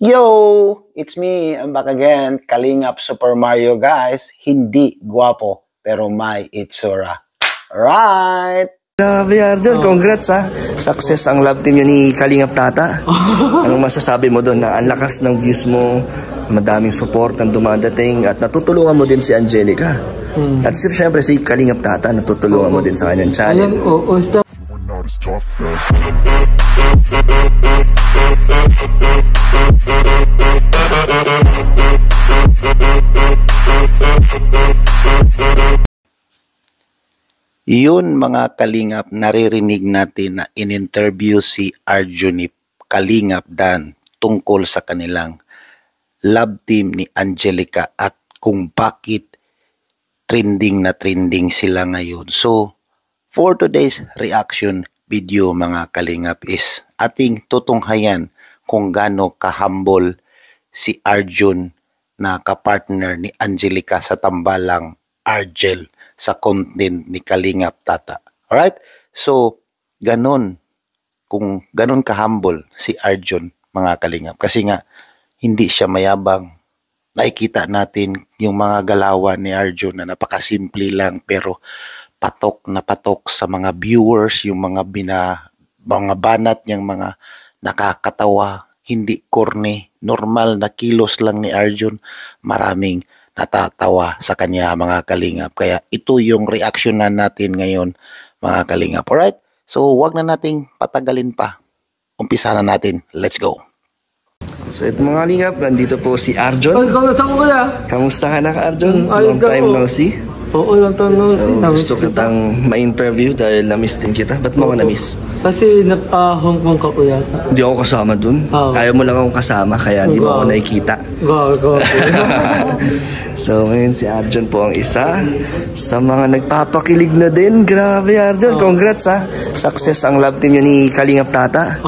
Yo! It's me, I'm back again, Kalingap Super Mario guys. Hindi guwapo, pero may itsura. Right! Grabe Arjun, congrats ha. Success ang love team yun ni Kalingap Tata. Anong masasabi mo doon na ang lakas ng views mo, madaming support ang dumadating at natutulungan mo din si Angelica. At siyempre si Kalingap Tata, natutulungan mo din sa kanyang channel. Yun mga Kalingap, naririnig natin na in-interview si Arjun ni Kalingap Dan tungkol sa kanilang love team ni Angelica at kung bakit trending na trending sila ngayon. So, for today's reaction video mga Kalingap is ating tutunghayan kung gaano ka-humble si Arjun na kapartner ni Angelica sa tambalang Argel sa content ni Kalingap Tata. Alright? So, kung ganon ka-humble si Arjun, mga Kalingap. Kasi nga, hindi siya mayabang. Nakikita natin yung mga galawan ni Arjun na napakasimple lang pero patok na patok sa mga viewers, yung mga banat niyang mga nakakatawa, hindi corny, normal na kilos lang ni Arjun. Maraming natatawa sa kanya mga Kalingap. Kaya ito yung reaksyonan natin ngayon mga Kalingap. Alright? So wag na nating patagalin pa. Umpisa na natin. Let's go. So ito mga Kalingap, nandito po si Arjun. Ay, kamusta ko kaya? Kamusta ka na Arjun? Long time no see. Oo, long time no see. So gusto kitang ma-interview dahil na-miss din kita. Ba't mo ako na-miss? Kasi Hong Kong ka po yata. Hindi ako kasama dun. Ayaw mo lang akong kasama kaya hindi mo ako nakikita. Gago. So ngayon si Arjun po ang isa sa mga nagpapakilig na din. Grabe Arjun, congrats ha. Success ang love team yun ni Kalingap Tata.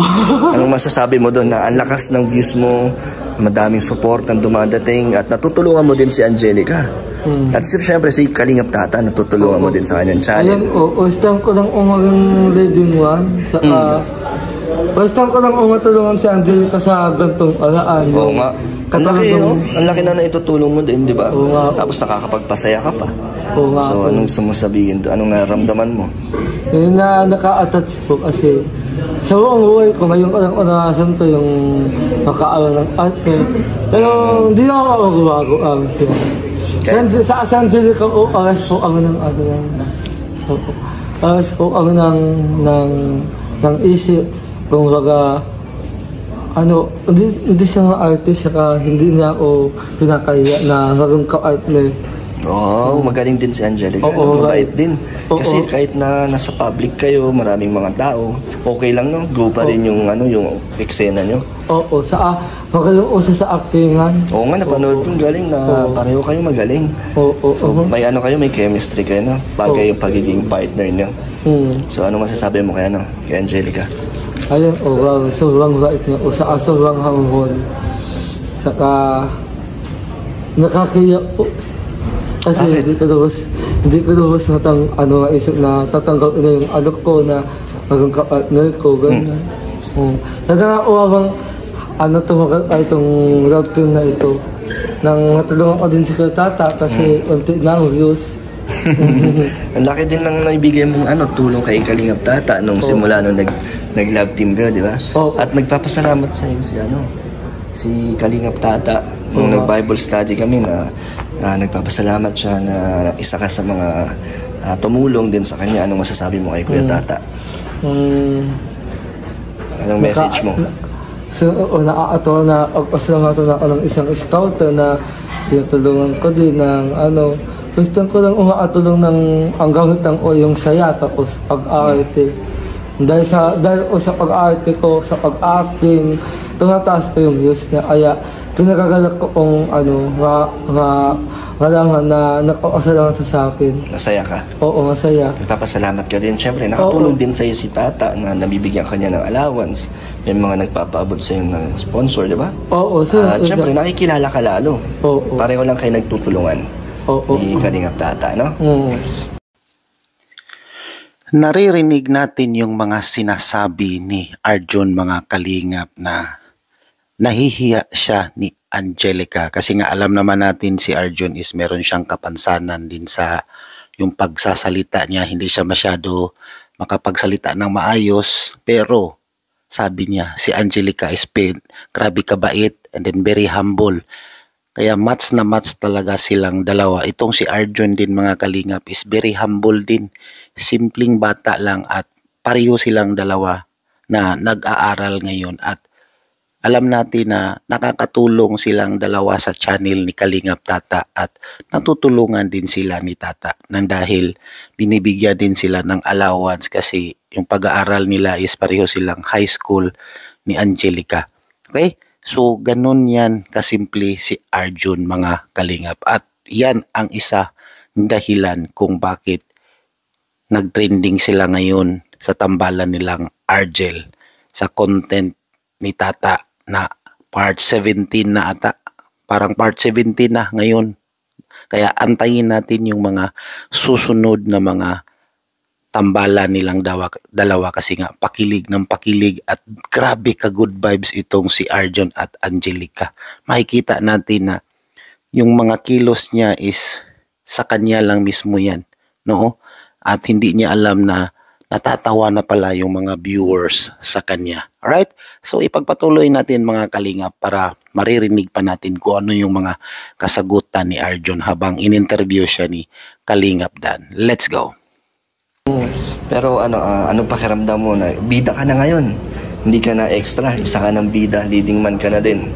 Anong masasabi mo doon na ang lakas ng views mo, madaming support ang dumadating at natutulungan mo din si Angelica. At siyempre si Kalingap Tata, natutulungan mo din sa kanyang channel. Ayan, stand ko lang umagang leading one. Stand ko lang umatulungan si Angelica sa gantong araan. Oo nga. Ang laki, no? Ang laki na naitutulong mo din, di ba? Tapos nakakapagpasaya ka pa. Oo nga. So anong gusto mo sabihin doon? Anong naramdaman mo? Yun na naka-attach po kasi sa buong buhay ko, ngayon ko lang unarasan to yung makaaral ng arte. Pero hindi na ako magbago ang siya. Sa Angelica po, oras po ang oras po ang ng isip. Kung baga, hindi siya mga artist, saka hindi niya ako kinakaya na maging ka-partner. Oo, magaling din si Angelica. Mabait din. Kasi kahit na nasa public kayo, maraming mga tao, okay lang no? Go pa rin yung eksena nyo. Oo, magaling usa sa actingan. Oo nga, napanood kong galing na pareho kayo magaling. So, may chemistry kayo na, bagay yung pagiging partner nyo. So, ano masasabi mo kay Angelica? Ayun, sobrang bait niya. Sobrang humble. Saka, nakakiya po. Kasi hindi ko lubos maisip na tatanggap na yung anak ko na maging ka-partner ko, gano'n. Saka uwabang tumagal itong love team na ito. Nang natulungan ko din si Tata kasi unti na ang views. Ang laki din ng naibigay mong tulong kay Kalingap Tata nung simula nung nag-love team ka, di ba? At nagpapasalamat sa iyo si Kalingap Tata nung nag-Bible study kami na nagpapasalamat siya na isa ka sa mga tumulong din sa kanya. Anong masasabi mo kay Kuya Tata? Anong message mo? So, nakakatawa na pagpasalamat na ako ng isang scouter na tinutulungan ko din ng gusto ko lang umakatulong ng ang gamit ng yung saya tapos pag-arte. Dahil sa pag-arte ko, sa pag-acting, tumataas ko yung views niya. Kaya pinagagalak ko kung kailangan na napapasalamat sa akin. Masaya ka? Oo, masaya. Nagpapasalamat ka din. Siyempre, nakatulong din sa'yo si Tata na nabibigyan ka niya ng allowance. May mga nagpapaabot sa'yo ng sponsor, di ba? Oo, sir. Siyempre, nakikilala ka lalo. Oo. Pareho lang kayo nagtutulungan. Oo. Ni Kalingap Tata, no? Naririnig natin yung mga sinasabi ni Arjun mga Kalingap na nahihiya siya ni Angelica kasi nga alam naman natin si Arjun is meron siyang kapansanan din sa yung pagsasalita niya. Hindi siya masyado makapagsalita ng maayos, pero sabi niya si Angelica is grabe kabait and then very humble. Kaya match na match talaga silang dalawa. Itong si Arjun din mga kalingap is very humble din. Simpleng bata lang at pareho silang dalawa na nag-aaral ngayon at alam natin na nakakatulong silang dalawa sa channel ni Kalingap Tata at natutulungan din sila ni Tata nang dahil binibigyan din sila ng allowance kasi yung pag-aaral nila is pareho silang high school ni Angelica. Okay? So, ganun yan kasimple si Arjun mga kalingap. At yan ang isa ng dahilan kung bakit nag-trending sila ngayon sa tambalan nilang Argel sa content ni Tata na part 17 na ata. Parang part 17 na ngayon. Kaya antayin natin yung mga susunod na mga tambalan nilang dalawa kasi nga pakilig ng pakilig at grabe ka good vibes itong si Arjun at Angelica. Makikita natin na yung mga kilos niya is sa kanya lang mismo yan, no? At hindi niya alam na natatawa na pala yung mga viewers sa kanya. Alright? So ipagpatuloy natin mga kalingap para maririnig pa natin kung ano yung mga kasagutan ni Arjun habang in-interview siya ni Kalingap Dan. Let's go! Pero ano pakiramdam mo na bida ka na ngayon? Hindi ka na extra, isa ka ng bida, leading man ka na din.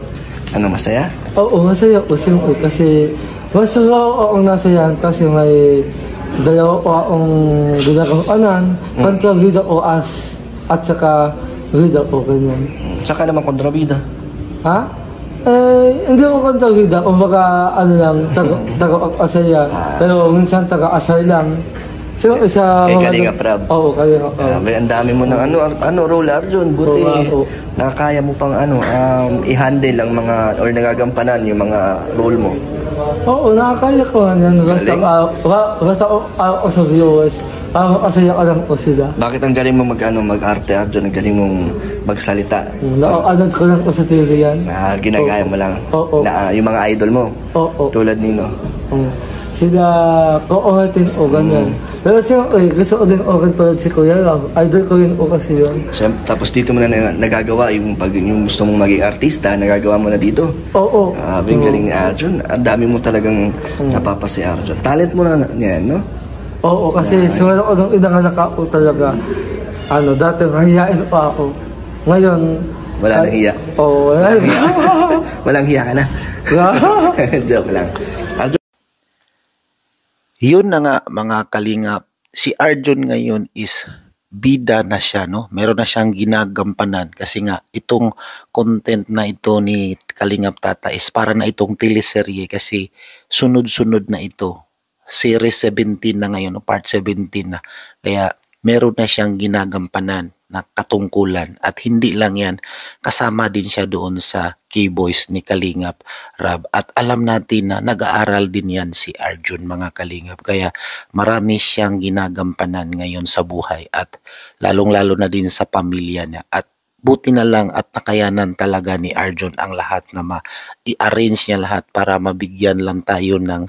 Ano, masaya? Oo, masaya ko siyempre kasi masaya akong nasayahan kasi may dalawa pa akong ginagampanan, kontrabida o as at saka bida o ganyan. Saka naman kontrabida. Ha? Hindi ako kontrabida, kumbaga lang, taga-asaya, pero minsan taga-asay lang. So, isa Kalingap Rab. Oo, Kalingap Rab. Ang dami mo ng role, Arjun. Buti nakakaya mo pang i-handle ang mga or nagagampanan yung mga role mo. Oo, nakakaya ko yan. Basta ako sa viewers, masaya ka lang po sila. Bakit ang galing mo mag-arte, Arjun? Ang galing mong magsalita. Nakaanod ko lang po sa TV yan. Ginagaya mo lang. Oo. Yung mga idol mo. Oo. Tulad nino. Sila ko-ohatin o ganyan. Pero siyempre, gusto ko din open tulad si Kuya Rob. Idol ko rin o kasi yun. Siyempre, tapos dito mo na nagagawa yung gusto mong maging artista, nagagawa mo na dito. Oo. Ang galing ni Arjun. Ang dami mo talagang napapasi Arjun. Talent mo na yan, no? Oo, kasi simula ko nung inanganak ako talaga. Dati mahihain pa ako. Ngayon, wala nang hiya. Oo, wala nang hiya. Walang hiya ka na. Joke lang. Arjun. Yun na nga mga kalingap, si Arjun ngayon is bida na siya, no? Meron na siyang ginagampanan kasi nga itong content na ito ni Kalingap Tata is para na itong teleserye kasi sunod-sunod na ito. Series 17 na ngayon, part 17 na. Kaya meron na siyang ginagampanan na katungkulan at hindi lang yan, kasama din siya doon sa K-Boys ni Kalingap Rab at alam natin na nag-aaral din yan si Arjun mga kalingap kaya marami siyang ginagampanan ngayon sa buhay at lalong-lalo na din sa pamilya niya at buti na lang at nakayanan talaga ni Arjun ang lahat na i-arrange niya lahat para mabigyan lang tayo ng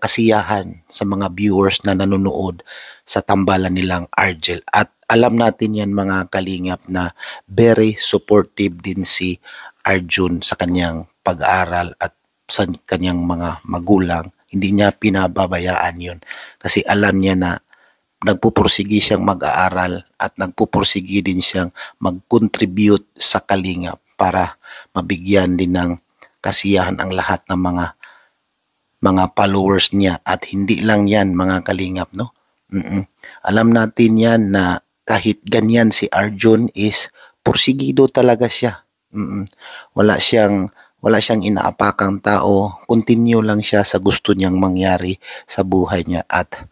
kasiyahan sa mga viewers na nanonood sa tambalan nilang Argel. At alam natin yan mga kalingap na very supportive din si Arjun sa kanyang pag-aaral at sa kanyang mga magulang. Hindi niya pinababayaan yun kasi alam niya na nagpupursigi siyang mag-aaral at nagpupursigi din siyang mag-contribute sa kalingap para mabigyan din ng kasiyahan ang lahat ng mga followers niya at hindi lang yan mga kalingap, no? Alam natin yan na kahit ganyan si Arjun is porsigido talaga siya. Wala siyang inaapakang tao, continue lang siya sa gusto niyang mangyari sa buhay niya at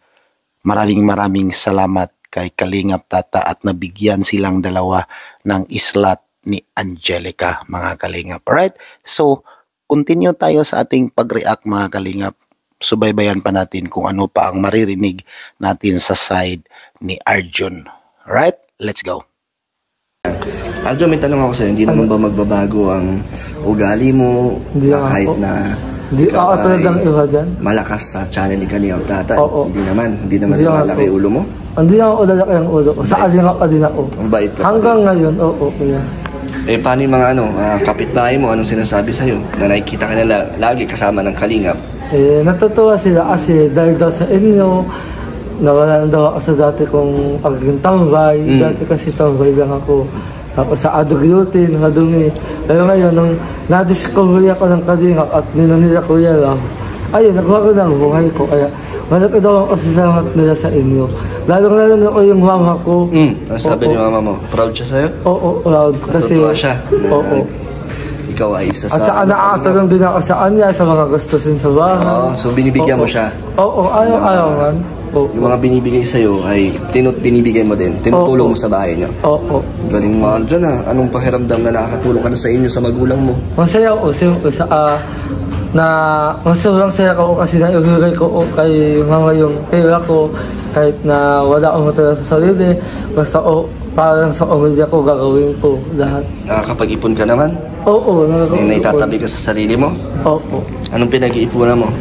maraming salamat kay Kalingap Tata at nabigyan silang dalawa ng slot ni Angelica mga kalingap. Alright? So, continue tayo sa ating pag-react mga kalingap. Subaybayan pa natin kung ano pa ang maririnig natin sa side ni Arjun. Alright? Let's go. Arjo, may tanong ako sa'yo, hindi naman ba magbabago ang ugali mo Hindi na naman kahit po. na Hindi ikaw ako ay talagang iba dyan. malakas sa channel ni Kalingap Tata? Oo. Hindi naman Hindi naman lumalaki po. ulo mo? Hindi naman ako lalaki ang ulo ko. Sa Kalingap pa din ako. Ang bait ka pa Hanggang ngayon, oo, kuya. Eh, paano yung mga kapitbahay mo? Anong sinasabi sa'yo? Na nakikita ka nila lagi kasama ng Kalingap? Natutuwa sila kasi dahil daw sa inyo, nawala na daw ako sa dati kong pagiging tambay. Dati kasi tambay lang ako. Tapos sa aduglutin, madumi. Pero ngayon, nung na-discover ako ng Kalingap at ninanila kuya lang, ayun, nagbago na ang buhay ko. Kaya malaki daw ang pasasalamat nila sa inyo. Lalong-lalo na ko yung mama ko. Ano sabi ni mama mo? Proud siya sa'yo? Oo, proud. Kasi, Natutuwa siya na oo. ikaw ay isa sa... At saka nakakatulong din ako sa kanya sa mga gastusin sa bahay. Oo, so binibigyan mo Oo. siya. Oo, ayaw man. Oo. Yung mga binibigay sa'yo ay binibigay mo din. Tinutulong mo sa bahay niyo. Oo. Galing mo dyan Anong pakiramdam na nakakatulong ka na sa inyo, sa magulang mo? Masaya ako siyempre na sobrang saya ko kasi naibigay ko kay mama yung pera ko kahit na wala akong matala sa sarili. Basta parang sa pamilya ko gagawin ko lahat. Nakakapag-ipon ka naman? Oo, May naitatabi ka sa sarili mo? Oo. Anong pinag-iipunan mo?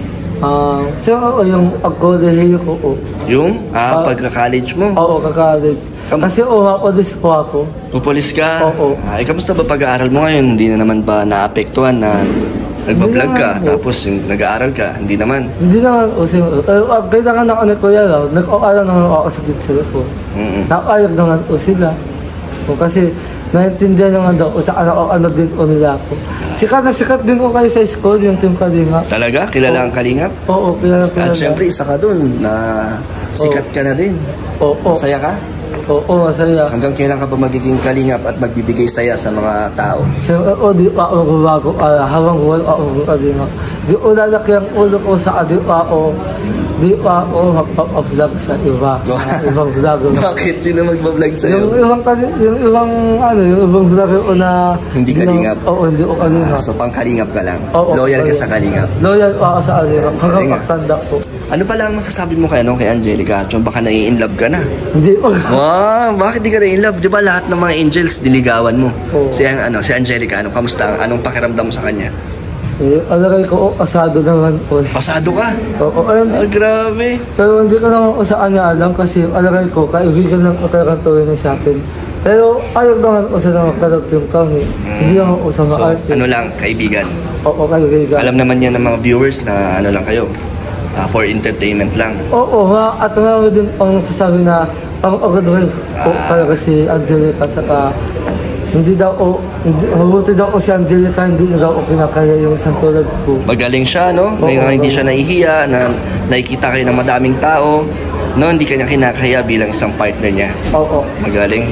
Siyempre yung pag-college ko. Yung pagka-college mo? Oo, kakalit. Kasi ako po ako. Pupulis ka? Oo. Ay, kamusta ba pag-aaral mo ngayon? Hindi na naman ba naapektuhan na nagbablog ka, Hindi naman po. tapos yung nag-aaral ka? Hindi naman. Hindi naman siyempre. Pero kailangan ako na kuya lang. Nag-aaral naman ako sa teacher ko. Nakayag naman sila. Kasi naintindihan naman daw sa ano din nila ako. Sikat din ko kayo sa school, yung Team Kalingap. Talaga? Kilala ang Kalingap? Oo, kilala. At syempre, isa ka dun na sikat ka na din. Oo, Masaya ka? oo, masaya. Hanggang kailan ka ba magiging Kalingap at magbibigay saya sa mga tao? Siyempre, di pa ako bago, habang wala ako Kalingap. Di ko lalaki ang ulo ko sa di pa ako magpa-vlog sa iba. Ibang vlogger. Bakit? Sino magbablog Yung sa'yo? ibang vlogger ko na... Hindi Kalingap? Oo, hindi ko Kalingap. So, pang Kalingap ka lang? Oo, Loyal ka Kalingap. sa Kalingap? Loyal ako sa Kalingap hanggang Kalingap. pagtanda ko. Ano pala ang masasabi mo kay Angelica? Chong, baka nai-inlove ka na. Hindi ko. Wow, bakit di ka na-inlove? Di ba lahat ng mga angels diligawan mo? Oo. Si Angelica, kamusta? Anong pakiramdam mo sa kanya? Alagay ko, asado naman po. Pasado ka? Oo, Grabe. pero hindi ko naman ko sa kanya alam kasi alagay ko, kaibigan lang ko talagang tuloy na sa akin. Pero ayaw naman ko sa nakakalagtong kami. Hindi naman ko sa So, maarte. ano lang, kaibigan. Oo, kaibigan. Alam naman yan ng mga viewers na ano lang kayo, for entertainment lang. Oo, at marami din ang nagsasabi na pang-agad rin po talaga si Angelica saka hindi daw mabuti daw si Angelica, hindi na daw kinakaya yung isang tulad ko. Magaling siya, no? Oo, Hindi siya nahihiya, na nakikita kayo ng madaming tao, no? Hindi kanya kinakaya bilang isang partner niya. Oo. Magaling.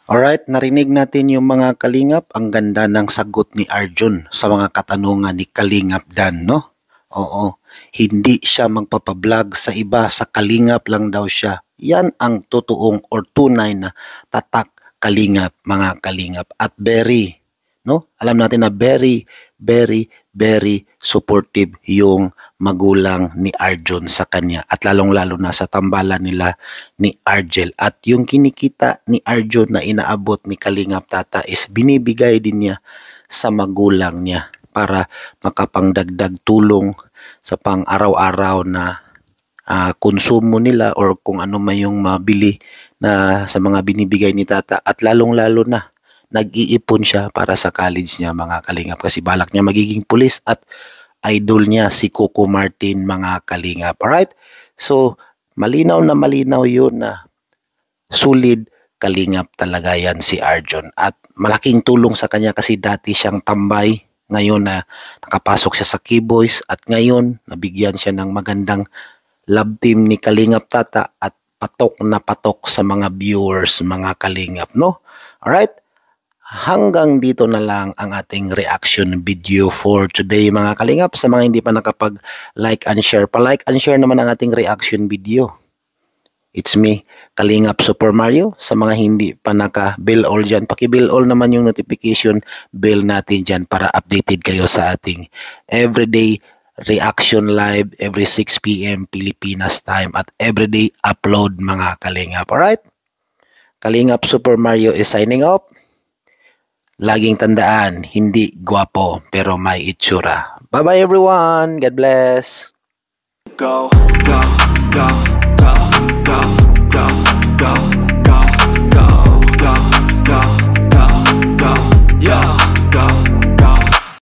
Alright, narinig natin yung mga Kalingap. Ang ganda ng sagot ni Arjun sa mga katanungan ni Kalingap Dan, no? Oo, hindi siya magpapablog sa iba, sa Kalingap lang daw siya. Yan ang totoong or tunay na tatak Kalingap, mga Kalingap. At very, no? Alam natin na very, very, very supportive yung magulang ni Arjun sa kanya. At lalong-lalo na sa tambalan nila ni Argel. At yung kinikita ni Arjun na inaabot ni Kalingap Tata is binibigay din niya sa magulang niya para makapangdagdag tulong sa pang-araw-araw na konsumo nila or kung ano man yung mabili na sa mga binibigay ni Tata. At lalong-lalo na nag-iipon siya para sa college niya, mga Kalingap, kasi balak niya magiging pulis at idol niya si Coco Martin, mga Kalingap. Alright? So, malinaw na malinaw yun na solid Kalingap talaga yan si Arjun. At malaking tulong sa kanya kasi dati siyang tambay. Ngayon na nakapasok siya sa Keyboys at ngayon nabigyan siya ng magandang love team ni Kalingap Tata at patok na patok sa mga viewers, mga Kalingap, no? Alright? Hanggang dito na lang ang ating reaction video for today, mga Kalingap. Sa mga hindi pa nakapag-like and share, pa-like and share naman ang ating reaction video. It's me, Kalingap Super Mario. Sa mga hindi pa naka-bell all dyan, paki-bell all naman yung notification bell natin dyan para updated kayo sa ating everyday reaction live every 6 p.m. Pilipinas time at everyday upload, mga Kalingap. Alright? Kalingap Super Mario is signing off. Laging tandaan, hindi gwapo pero may itsura. Bye-bye everyone. God bless. Go, go, go.